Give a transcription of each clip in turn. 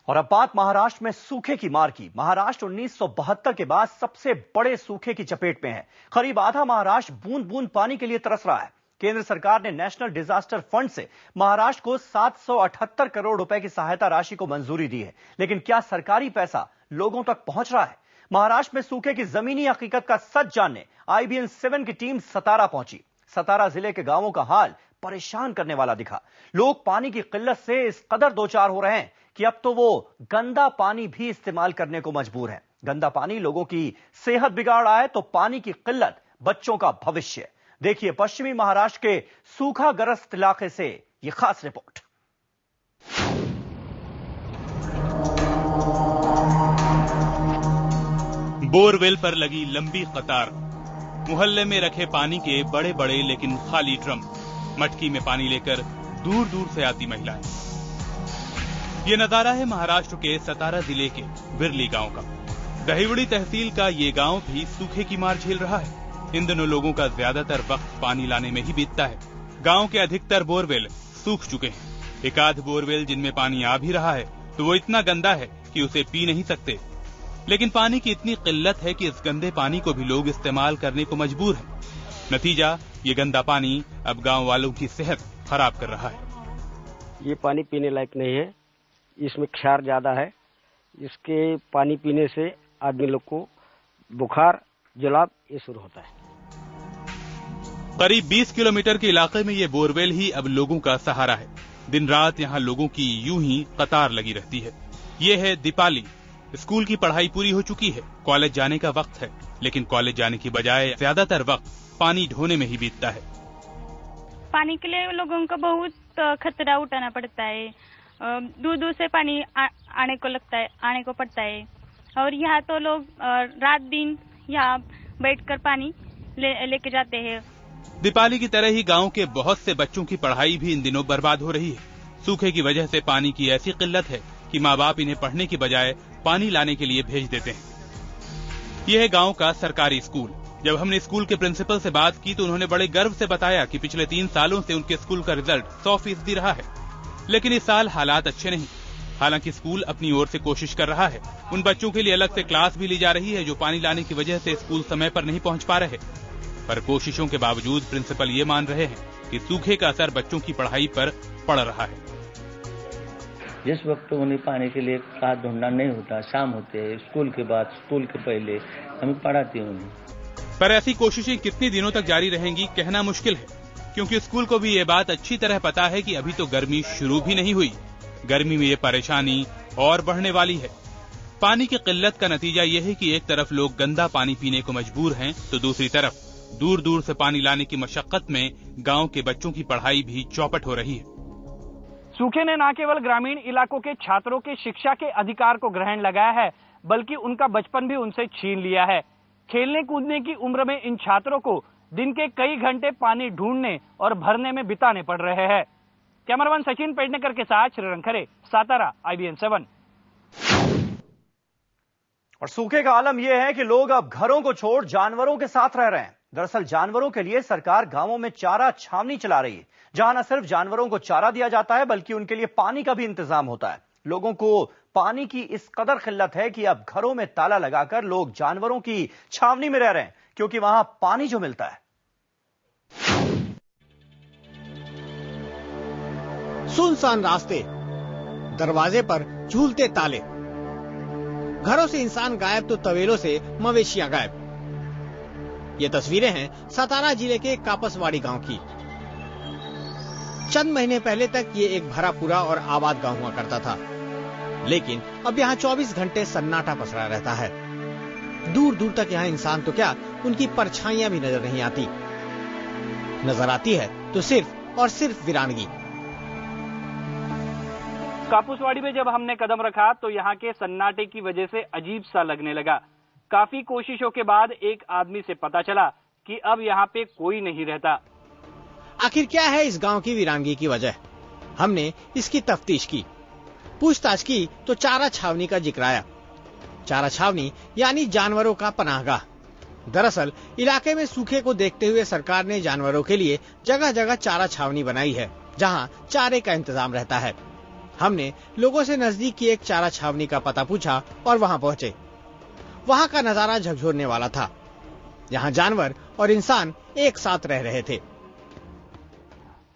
और अब बात महाराष्ट्र में सूखे की मार की। महाराष्ट्र 1972 के बाद सबसे बड़े सूखे की चपेट में है। करीब आधा महाराष्ट्र बूंद बूंद पानी के लिए तरस रहा है। केंद्र सरकार ने नेशनल डिजास्टर फंड से महाराष्ट्र को 778 करोड़ रुपए की सहायता राशि को मंजूरी दी है, लेकिन क्या सरकारी पैसा लोगों तक पहुंच रहा है? महाराष्ट्र में सूखे की जमीनी हकीकत का सच जानने IBN 7 की टीम सतारा पहुंची। सतारा जिले के गांवों का हाल परेशान करने वाला दिखा। लोग पानी की किल्लत से इस कदर दो चार हो रहे हैं कि अब तो वो गंदा पानी भी इस्तेमाल करने को मजबूर है। गंदा पानी लोगों की सेहत बिगाड़ रहा है तो पानी की किल्लत बच्चों का भविष्य। देखिए पश्चिमी महाराष्ट्र के सूखाग्रस्त इलाके से यह खास रिपोर्ट। बोरवेल पर लगी लंबी कतार, मोहल्ले में रखे पानी के बड़े बड़े लेकिन खाली ड्रम, मटकी में पानी लेकर दूर दूर से आती महिलाएं। ये नजारा है महाराष्ट्र के सतारा जिले के बिरली गांव का। दहिवड़ी तहसील का ये गांव भी सूखे की मार झेल रहा है। इन दिनों लोगों का ज्यादातर वक्त पानी लाने में ही बीतता है। गांव के अधिकतर बोरवेल सूख चुके हैं। एक आध बोरवेल जिनमें पानी आ भी रहा है तो वो इतना गंदा है कि उसे पी नहीं सकते। लेकिन पानी की इतनी किल्लत है कि इस गंदे पानी को भी लोग इस्तेमाल करने को मजबूर हैं। नतीजा, ये गंदा पानी अब गांव वालों की सेहत खराब कर रहा है। ये पानी पीने लायक नहीं है, इसमें क्षार ज्यादा है। इसके पानी पीने से आदमी लोग को बुखार, जुलाब ये शुरू होता है। करीब 20 किलोमीटर के इलाके में ये बोरवेल ही अब लोगों का सहारा है। दिन रात यहाँ लोगों की यूं ही कतार लगी रहती है। ये है दीपाली। स्कूल की पढ़ाई पूरी हो चुकी है, कॉलेज जाने का वक्त है, लेकिन कॉलेज जाने की बजाय ज्यादातर वक्त पानी ढोने में ही बीतता है। पानी के लिए लोगों को बहुत खतरा उठाना पड़ता है। दूर दूर से पानी आने को पड़ता है और यहाँ तो लोग रात दिन यहाँ बैठकर पानी लेके जाते हैं। दीपाली की तरह ही गांव के बहुत से बच्चों की पढ़ाई भी इन दिनों बर्बाद हो रही है। सूखे की वजह से पानी की ऐसी किल्लत है कि माँ बाप इन्हें पढ़ने की बजाय पानी लाने के लिए भेज देते हैं। यह है गांव का सरकारी स्कूल। जब हमने स्कूल के प्रिंसिपल से बात की तो उन्होंने बड़े गर्व से बताया कि पिछले 3 सालों से उनके स्कूल का रिजल्ट 100% रहा है। लेकिन इस साल हालात अच्छे नहीं। हालांकि स्कूल अपनी ओर से कोशिश कर रहा है। उन बच्चों के लिए अलग से क्लास भी ली जा रही है जो पानी लाने की वजह से स्कूल समय पर नहीं पहुंच पा रहे। पर कोशिशों के बावजूद प्रिंसिपल ये मान रहे हैं कि सूखे का असर बच्चों की पढ़ाई पर पड़ रहा है। जिस वक्त उन्हें पानी के लिए क्लास ढूंढना नहीं होता, शाम होते हैं, स्कूल के बाद, स्कूल के पहले हम पढ़ाते हैं उन्हें। पर ऐसी कोशिशें कितनी दिनों तक जारी रहेंगी कहना मुश्किल है, क्योंकि स्कूल को भी ये बात अच्छी तरह पता है कि अभी तो गर्मी शुरू भी नहीं हुई। गर्मी में ये परेशानी और बढ़ने वाली है। पानी की किल्लत का नतीजा ये है कि एक तरफ लोग गंदा पानी पीने को मजबूर हैं, तो दूसरी तरफ दूर दूर से पानी लाने की मशक्कत में गांव के बच्चों की पढ़ाई भी चौपट हो रही है। सूखे ने न केवल ग्रामीण इलाकों के छात्रों के शिक्षा के अधिकार को ग्रहण लगाया है, बल्कि उनका बचपन भी उनसे छीन लिया है। खेलने कूदने की उम्र में इन छात्रों को दिन के कई घंटे पानी ढूंढने और भरने में बिताने पड़ रहे हैं। कैमरामैन सचिन पेडनेकर के साथ श्रीरंग खरे, सातारा, IBN 7। और सूखे का आलम यह है कि लोग अब घरों को छोड़ जानवरों के साथ रह रहे हैं। दरअसल जानवरों के लिए सरकार गांवों में चारा छावनी चला रही है, जहां न सिर्फ जानवरों को चारा दिया जाता है बल्कि उनके लिए पानी का भी इंतजाम होता है। लोगों को पानी की इस कदर किल्लत है कि अब घरों में ताला लगाकर लोग जानवरों की छावनी में रह रहे हैं, क्योंकि वहां पानी जो मिलता है। सुनसान रास्ते, दरवाजे पर झूलते ताले, घरों से इंसान गायब तो तवेलों से मवेशियां गायब। ये तस्वीरें हैं सतारा जिले के कापसवाड़ी गांव की। चंद महीने पहले तक ये एक भरा पूरा और आबाद गांव हुआ करता था, लेकिन अब यहाँ 24 घंटे सन्नाटा पसरा रहता है। दूर दूर तक यहाँ इंसान तो क्या, उनकी परछाइयां भी नजर नहीं आती। नजर आती है तो सिर्फ और सिर्फ वीरानगी। कापुसवाड़ी में जब हमने कदम रखा तो यहाँ के सन्नाटे की वजह से अजीब सा लगने लगा। काफी कोशिशों के बाद एक आदमी से पता चला कि अब यहाँ पे कोई नहीं रहता। आखिर क्या है इस गांव की वीरानगी की वजह? हमने इसकी तफ्तीश की, पूछताछ की तो चारा छावनी का जिक्र आया। चारा छावनी यानी जानवरों का पनाहगाह। दरअसल इलाके में सूखे को देखते हुए सरकार ने जानवरों के लिए जगह जगह चारा छावनी बनाई है, जहां चारे का इंतजाम रहता है। हमने लोगों से नजदीक की एक चारा छावनी का पता पूछा और वहां पहुंचे। वहां का नजारा झकझोरने वाला था। यहाँ जानवर और इंसान एक साथ रह रहे थे।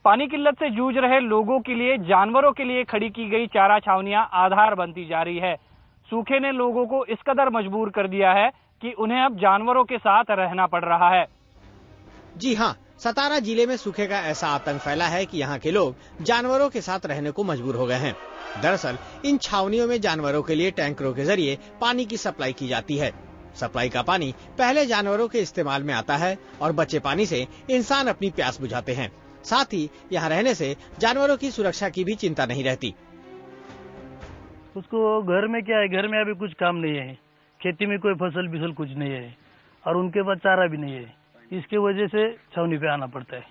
पानी किल्लत से जूझ रहे लोगों के लिए जानवरों के लिए खड़ी की गई चारा छावनियां आधार बनती जा रही है। सूखे ने लोगों को इस कदर मजबूर कर दिया है कि उन्हें अब जानवरों के साथ रहना पड़ रहा है। जी हाँ, सतारा जिले में सूखे का ऐसा आतंक फैला है कि यहाँ के लोग जानवरों के साथ रहने को मजबूर हो गए हैं। दरअसल इन छावनियों में जानवरों के लिए टैंकरों के जरिए पानी की सप्लाई की जाती है। सप्लाई का पानी पहले जानवरों के इस्तेमाल में आता है और बचे पानी से इंसान अपनी प्यास बुझाते हैं। साथ ही यहाँ रहने से जानवरों की सुरक्षा की भी चिंता नहीं रहती। उसको घर में क्या है, घर में अभी कुछ काम नहीं है, खेती में कोई फसल बिसल कुछ नहीं है और उनके पास चारा भी नहीं है। इसके वजह से छावनी पे आना पड़ता है।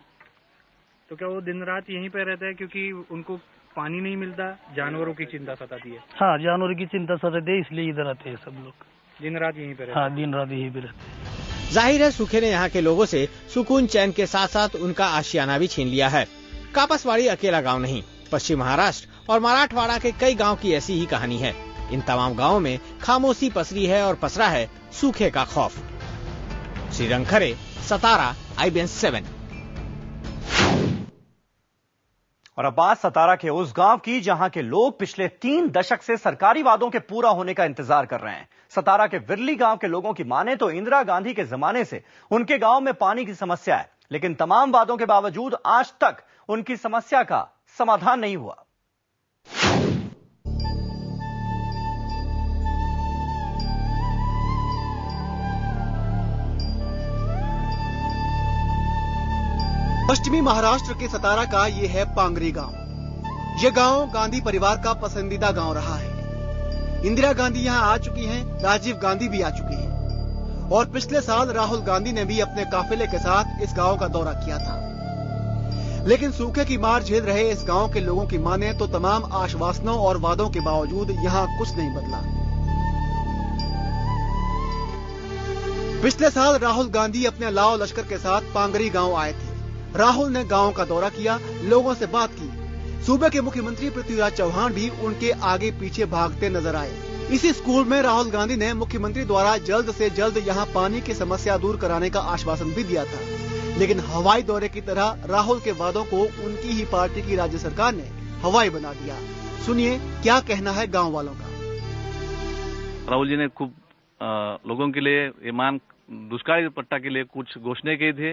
तो क्या वो दिन रात यहीं पे रहते हैं क्योंकि उनको पानी नहीं मिलता, जानवरों की चिंता सताती है? हाँ, जानवरों की चिंता सताती है, इसलिए इधर आते हैं सब लोग। दिन रात यहीं पे रहते हैं? हाँ, दिन रात यहीं पे रहते हैं। जाहिर है सूखे ने यहाँ के लोगों से सुकून चैन के साथ साथ उनका आशियाना भी छीन लिया है। कापसवाड़ी अकेला गांव नहीं, पश्चिम महाराष्ट्र और मराठवाड़ा के कई गांव की ऐसी ही कहानी है। इन तमाम गांवों में खामोशी पसरी है और पसरा है सूखे का खौफ। श्रीरंग खरे, सतारा, IBN 7। और अब बात सतारा के उस गांव की जहां के लोग पिछले 3 दशक से सरकारी वादों के पूरा होने का इंतजार कर रहे हैं। सतारा के विरली गांव के लोगों की माने तो इंदिरा गांधी के जमाने से उनके गांव में पानी की समस्या है, लेकिन तमाम वादों के बावजूद आज तक उनकी समस्या का समाधान नहीं हुआ। पश्चिमी महाराष्ट्र के सतारा का ये है पांगरी गांव। ये गांव गांधी परिवार का पसंदीदा गांव रहा है। इंदिरा गांधी यहाँ आ चुकी हैं, राजीव गांधी भी आ चुके हैं और पिछले साल राहुल गांधी ने भी अपने काफिले के साथ इस गांव का दौरा किया था। लेकिन सूखे की मार झेल रहे इस गांव के लोगों की माने तो तमाम आश्वासनों और वादों के बावजूद यहाँ कुछ नहीं बदला। पिछले साल राहुल गांधी अपने लाव लश्कर के साथ पांगरी गांव आए थे। राहुल ने गांव का दौरा किया, लोगों से बात की। सूबे के मुख्यमंत्री पृथ्वीराज चौहान भी उनके आगे पीछे भागते नजर आए। इसी स्कूल में राहुल गांधी ने मुख्यमंत्री द्वारा जल्द से जल्द यहाँ पानी की समस्या दूर कराने का आश्वासन भी दिया था। लेकिन हवाई दौरे की तरह राहुल के वादों को उनकी ही पार्टी की राज्य सरकार ने हवाई बना दिया। सुनिए क्या कहना है गाँव वालों का। राहुल जी ने खूब लोगों के लिए ईमान दुष्काली पट्टा के लिए कुछ घोषणा की थे,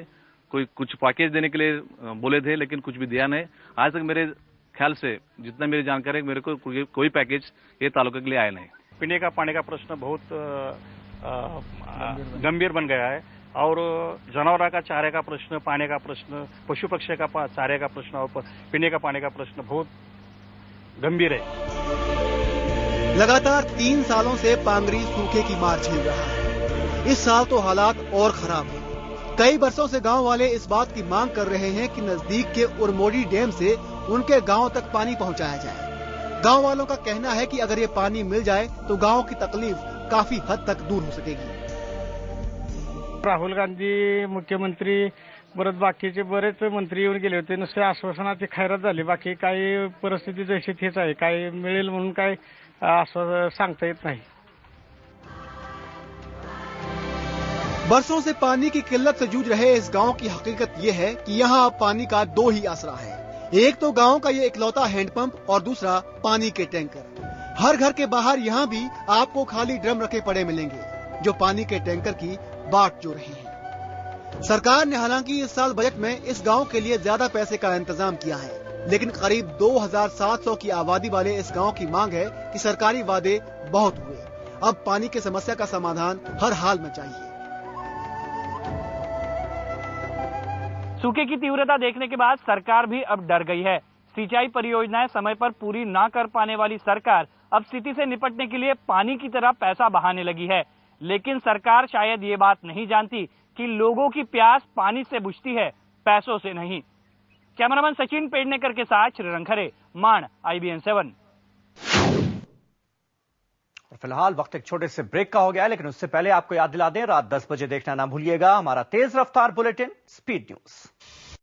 कोई कुछ पैकेज देने के लिए बोले थे, लेकिन कुछ भी दिया नहीं। आज तक मेरे ख्याल से जितना मेरी जानकारी मेरे को कोई पैकेज ये तालुके के लिए आया नहीं। पीने का पानी का प्रश्न बहुत गंभीर बन गया है और जानवरों का चारे का प्रश्न, पानी का प्रश्न, पशु पक्षी का चारे का प्रश्न और पीने का पानी का प्रश्न बहुत गंभीर है। लगातार 3 सालों से पांगरी सूखे की मार झेल रहा है। इस साल तो हालात और खराब है। कई वर्षों से गांव वाले इस बात की मांग कर रहे हैं कि नजदीक के उरमोडी डैम से उनके गांव तक पानी पहुंचाया जाए। गांव वालों का कहना है कि अगर ये पानी मिल जाए तो गांव की तकलीफ काफी हद तक दूर हो सकेगी। राहुल गांधी मुख्यमंत्री परत बाकीचे बरेच मंत्री येऊन गेले होते, नुसते आश्वासनाची खैरात झाली, बाकी काही परिस्थिती जशी तेच आहे, काय मिळेल म्हणून काय आश्वासन सांगता येत नाही। बरसों से पानी की किल्लत से जूझ रहे इस गांव की हकीकत ये है कि यहाँ अब पानी का 2 ही आसरा है। एक तो गांव का ये इकलौता हैंडपंप और दूसरा पानी के टैंकर। हर घर के बाहर यहाँ भी आपको खाली ड्रम रखे पड़े मिलेंगे जो पानी के टैंकर की बाट जो रहे हैं। सरकार ने हालांकि इस साल बजट में इस गांव के लिए ज्यादा पैसे का इंतजाम किया है, लेकिन करीब 2700 की आबादी वाले इस गांव की मांग है कि सरकारी वादे बहुत हुए, अब पानी की समस्या का समाधान हर हाल में चाहिए। सूखे की तीव्रता देखने के बाद सरकार भी अब डर गई है। सिंचाई परियोजनाएं समय पर पूरी ना कर पाने वाली सरकार अब स्थिति से निपटने के लिए पानी की तरह पैसा बहाने लगी है। लेकिन सरकार शायद ये बात नहीं जानती कि लोगों की प्यास पानी से बुझती है, पैसों से नहीं। कैमरामैन सचिन पेडनेकर के साथ श्रीरंग खरे, माण, IBN 7। फिलहाल वक्त एक छोटे से ब्रेक का हो गया है, लेकिन उससे पहले आपको याद दिला दें, रात 10 बजे देखना ना भूलिएगा हमारा तेज रफ्तार बुलेटिन स्पीड न्यूज।